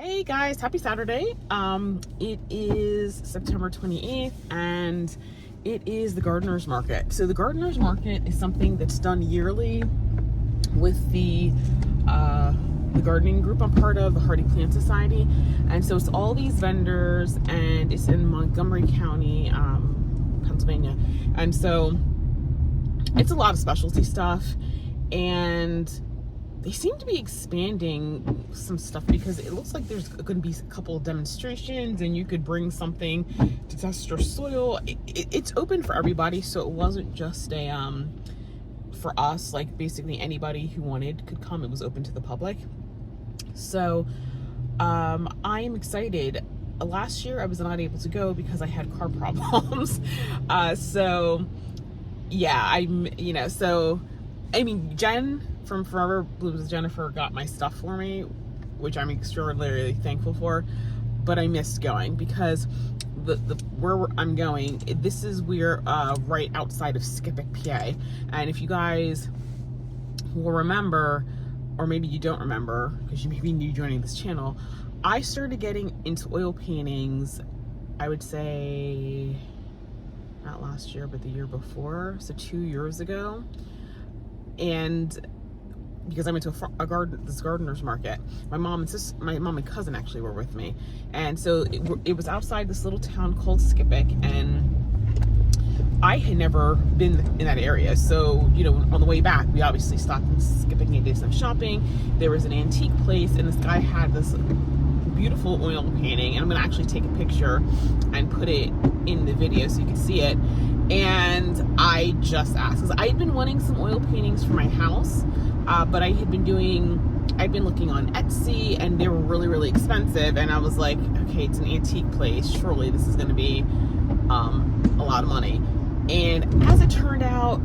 Hey guys, happy Saturday. It is September 28th and it is the Gardener's Market. So the Gardener's Market is something that's done yearly with the gardening group I'm part of, the Hardy Plant Society. And so it's all these vendors and it's in Montgomery County, Pennsylvania. And so it's a lot of specialty stuff, and they seem to be expanding some stuff because it looks like there's going to be a couple of demonstrations and you could bring something to test your soil. It's open for everybody, so it wasn't just a for us, like basically anybody who wanted could come. It was open to the public. So I am excited. Last year I was not able to go because I had car problems. So yeah, Jen from Forever Blooms Jennifer got my stuff for me, which I'm extraordinarily thankful for, but I missed going because where I'm going, we're right outside of Skippack, PA. And if you guys will remember, or maybe you don't remember because you may be new joining this channel, I started getting into oil paintings, I would say not last year but the year before, so 2 years ago. And because I went to this gardener's market, my mom and cousin actually were with me, and so it was outside this little town called Skippack, and I had never been in that area. So on the way back, we obviously stopped in Skippack and did some shopping. There was an antique place, and this guy had this beautiful oil painting, and I'm gonna actually take a picture and put it in the video so you can see it. And I just asked, because I had been wanting some oil paintings for my house, but I'd been looking on Etsy and they were really, really expensive. And I was like, okay, it's an antique place. Surely this is going to be a lot of money. And as it turned out,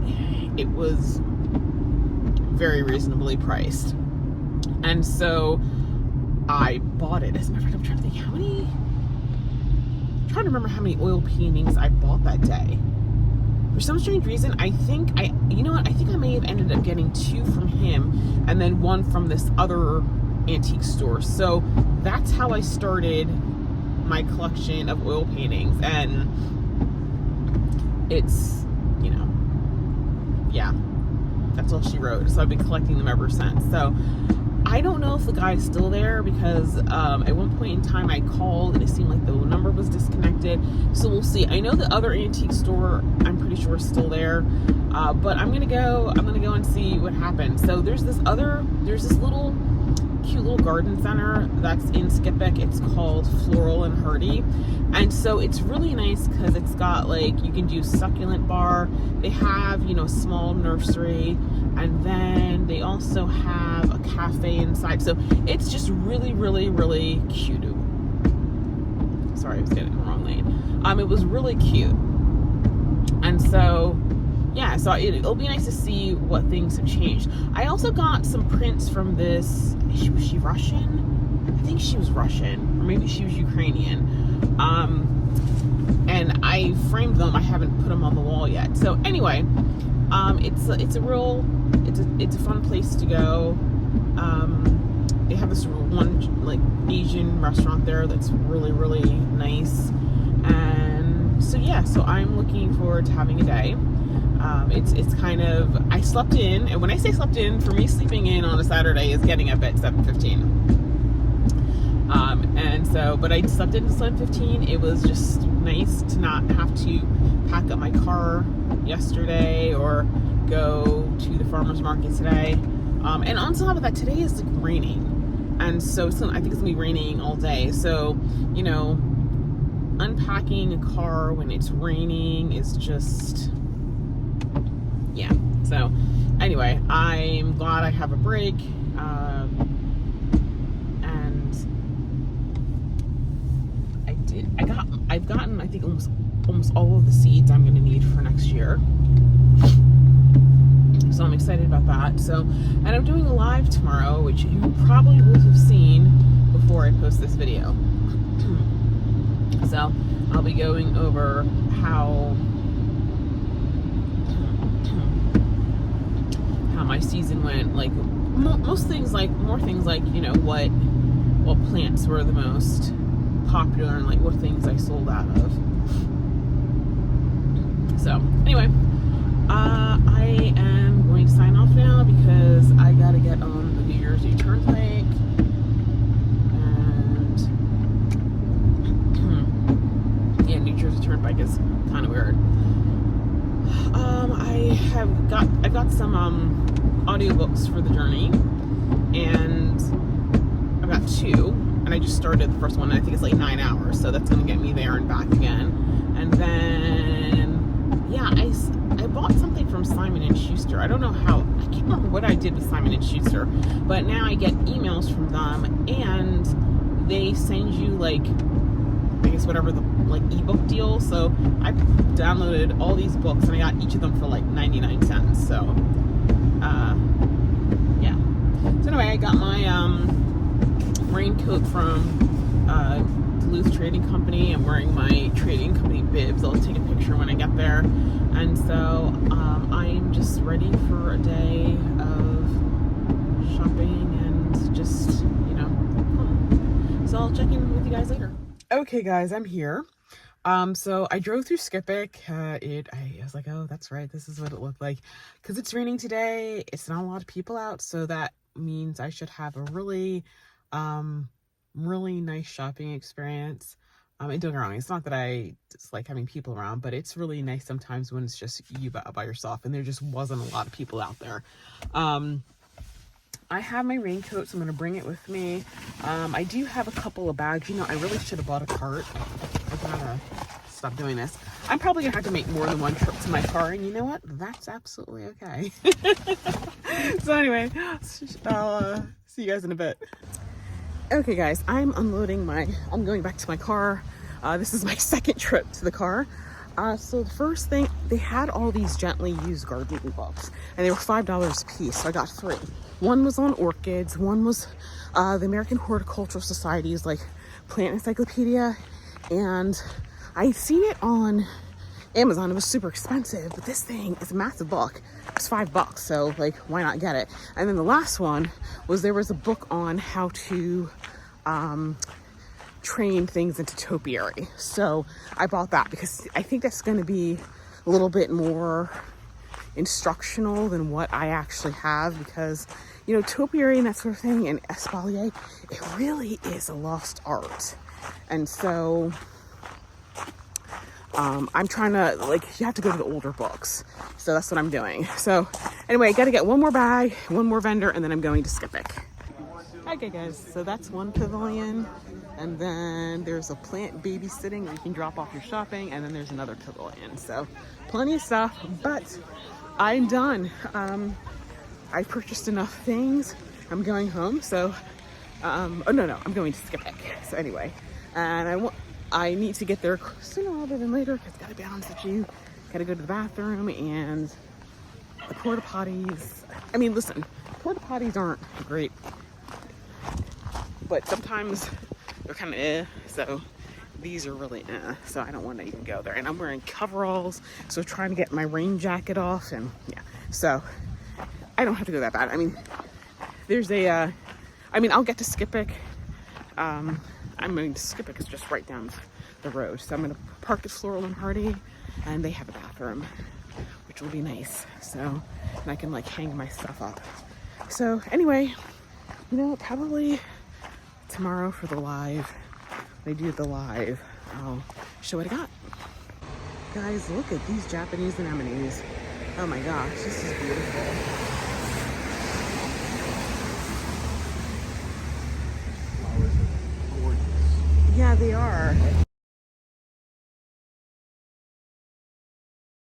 it was very reasonably priced. And so I bought it. As a matter of fact, I'm trying to think I'm trying to remember how many oil paintings I bought that day. For some strange reason, I think I may have ended up getting 2 from him and then 1 from this other antique store. So that's how I started my collection of oil paintings, and it's, yeah, that's all she wrote. So I've been collecting them ever since. So I don't know if the guy's still there because at one point in time I called and it seemed like the number was disconnected. So we'll see. I know the other antique store, I'm pretty sure, is still there. But I'm gonna go and see what happens. So there's this little cute little garden center that's in Skippack. It's called Floral and Hardy. And so it's really nice because it's got, like, you can do succulent bar. They have, small nursery, and then they also have a cafe inside. So it's just really, really, really cute. Sorry, I was getting in the wrong lane. It was really cute. And so yeah, so it'll be nice to see what things have changed. I also got some prints from this. Was she Russian? I think she was Russian, or maybe she was Ukrainian. And I framed them. I haven't put them on the wall yet. So anyway, it's a fun place to go. They have this one, like, Asian restaurant there that's really, really nice. And so yeah, so I'm looking forward to having a day. It's kind of, I slept in, and when I say slept in, for me, sleeping in on a Saturday is getting up at 7:15. And so, but I slept in at 7:15. It was just nice to not have to pack up my car yesterday or go to the farmer's market today. And on top of that, today is, like, raining, and so I think it's gonna be raining all day. So unpacking a car when it's raining is just, yeah. So anyway, I'm glad I have a break, and I've gotten I think almost all of the seeds I'm going to need for next year. So I'm excited about that. So, and I'm doing a live tomorrow, which you probably will have seen before I post this video. So I'll be going over how my season went, like more things like what what plants were the most popular and like what things I sold out of. So anyway, I am going to sign off now because I gotta get on the New Year's Eve Turnpike, and yeah, New Jersey Turnpike is kind of weird. I've got some audiobooks for the journey, and I've got two, and I just started the first one, and I think it's like 9 hours, so that's gonna get me there and back again. And then yeah, I bought something from Simon & Schuster. I don't know how, I can't remember what I did with Simon & Schuster, but now I get emails from them, and they send you like, I guess whatever the like ebook deal. So I downloaded all these books, and I got each of them for like 99 cents. So yeah. So anyway, I got my raincoat from Duluth Trading Company. I'm wearing my trading company bibs. I'll take a picture when I get there. And so I'm just ready for a day of shopping and just, you know, home. So I'll check in with you guys later. Okay guys, I'm here. So I drove through Skippack. I was like, oh, that's right, this is what it looked like. Because it's raining today, it's not a lot of people out, so that means I should have a really, really nice shopping experience. And don't get me wrong, it's not that I dislike having people around, but it's really nice sometimes when it's just you by yourself, and there just wasn't a lot of people out there. I have my raincoat, so I'm going to bring it with me. I do have a couple of bags. You know, I really should have bought a cart. I gotta stop doing this. I'm probably going to have to make more than one trip to my car, and you know what? That's absolutely okay. So anyway, I'll see you guys in a bit. Okay guys, I'm going back to my car. This is my second trip to the car. So the first thing, they had all these gently used gardening books, and they were $5 a piece, so I got 3. One was on orchids, one was the American Horticultural Society's like plant encyclopedia, and I'd seen it on Amazon. It was super expensive, but this thing is a massive book. It's $5, so like, why not get it? And then the last one was, there was a book on how to train things into topiary. So I bought that because I think that's going to be a little bit more instructional than what I actually have, because, you know, topiary and that sort of thing and espalier, it really is a lost art. And so I'm trying to, like, you have to go to the older books. So that's what I'm doing. So anyway, I got to get one more bag, one more vendor, and then I'm going to Skippack. Okay guys, so that's one pavilion, and then there's a plant babysitting where you can drop off your shopping, and then there's another pavilion. So plenty of stuff, but I'm done. I purchased enough things. I'm going home, so oh no, I'm going to Skippack. So anyway, and I need to get there sooner rather than later, because gotta be honest with you, gotta go to the bathroom, and the porta potties, I mean, listen, porta potties aren't great, but sometimes they're kind of so these are really so I don't want to even go there. And I'm wearing coveralls, so trying to get my rain jacket off, and yeah, so I don't have to go that bad. I mean, there's a I'll get to Skippack. I'm going to Skippack, is just right down the road, so I'm going to park at Floral and Hardy, and they have a bathroom, which will be nice, so, and I can like hang my stuff up. So anyway, you know, probably tomorrow for the live, when I do the live, I'll show what I got. Guys, look at these Japanese anemones. Oh my gosh, this is beautiful. Flowers are gorgeous. Yeah, they are.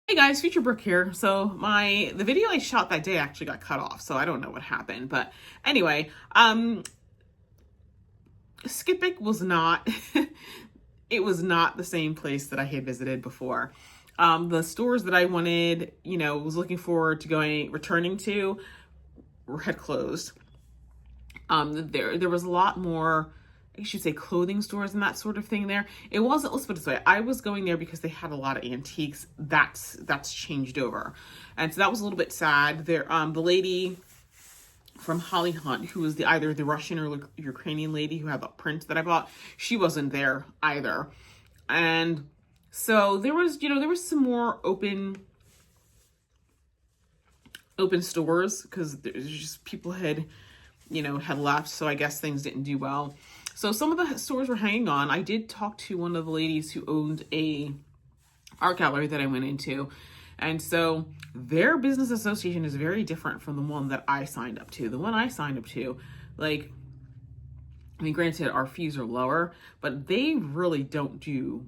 Hey guys, Future Brooke here. So the video I shot that day actually got cut off, so I don't know what happened. But anyway, Skippack was not, it was not the same place that I had visited before. The stores that I wanted, you know, was looking forward to returning to, had closed. There was a lot more, I should say, clothing stores and that sort of thing there. It wasn't, let's put it this way, I was going there because they had a lot of antiques. That's changed over. And so that was a little bit sad. There, the lady from Holly Hunt, who was either the Russian or Ukrainian lady who had the print that I bought. She wasn't there either. And so there was, there was some more open stores, because there's just people had left. So I guess things didn't do well. So some of the stores were hanging on. I did talk to one of the ladies who owned a art gallery that I went into. And so their business association is very different from the one that I signed up to. The one I signed up to, like, I mean, granted, our fees are lower, but they really don't do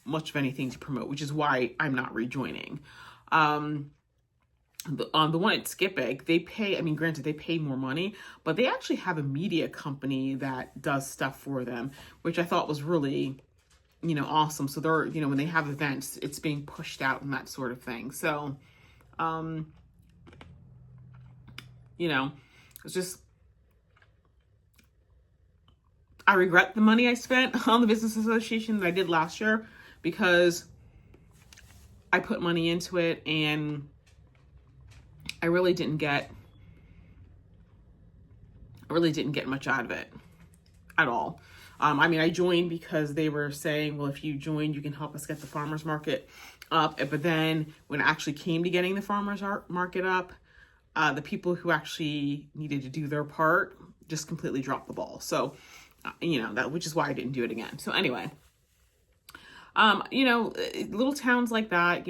much of anything to promote, which is why I'm not rejoining. On the one at Skippack, they pay, I mean, granted, they pay more money, but they actually have a media company that does stuff for them, which I thought was really, awesome. So they're, when they have events, it's being pushed out and that sort of thing. So, it's just, I regret the money I spent on the business association that I did last year, because I put money into it and I really didn't get much out of it at all. I mean, I joined because they were saying, well, if you join, you can help us get the farmers market up. But then when it actually came to getting the farmers market up, the people who actually needed to do their part just completely dropped the ball. So, which is why I didn't do it again. So anyway, little towns like that,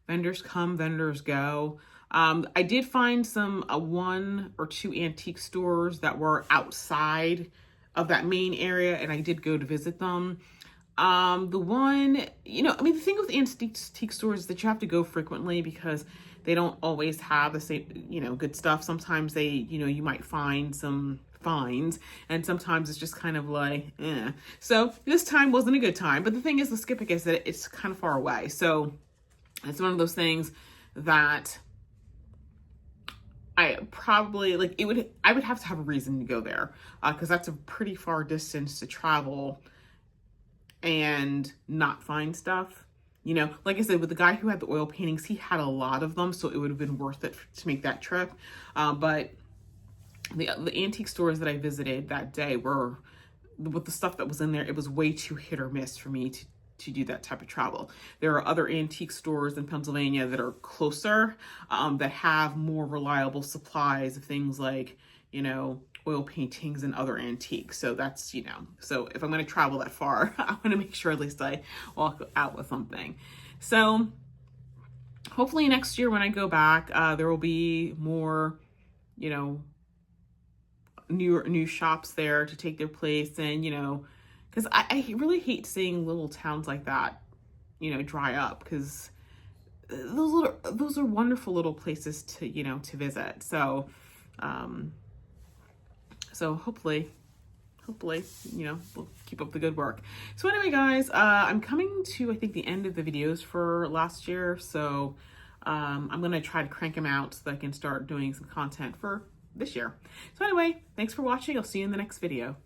vendors come, vendors go. I did find some 1 or 2 antique stores that were outside of that main area, and I did go to visit them. The one, the thing with antique stores is that you have to go frequently, because they don't always have the same, good stuff. Sometimes they, you might find some finds, and sometimes it's just kind of like, eh. So this time wasn't a good time. But the thing is, the Skippack is that it's kind of far away. So it's one of those things that I probably, I would have to have a reason to go there, because that's a pretty far distance to travel and not find stuff. Like I said, with the guy who had the oil paintings, he had a lot of them, so it would have been worth it to make that trip. But the antique stores that I visited that day were, with the stuff that was in there, it was way too hit or miss for me to do that type of travel. There are other antique stores in Pennsylvania that are closer, that have more reliable supplies of things like, oil paintings and other antiques. So that's, so if I'm going to travel that far, I want to make sure at least I walk out with something. So hopefully next year when I go back, there will be more, new shops there to take their place. And, because I really hate seeing little towns like that, dry up, because those are wonderful little places to, to visit. So, so hopefully, we'll keep up the good work. So anyway, guys, I'm coming to, I think, the end of the videos for last year. So, I'm going to try to crank them out so that I can start doing some content for this year. So anyway, thanks for watching. I'll see you in the next video.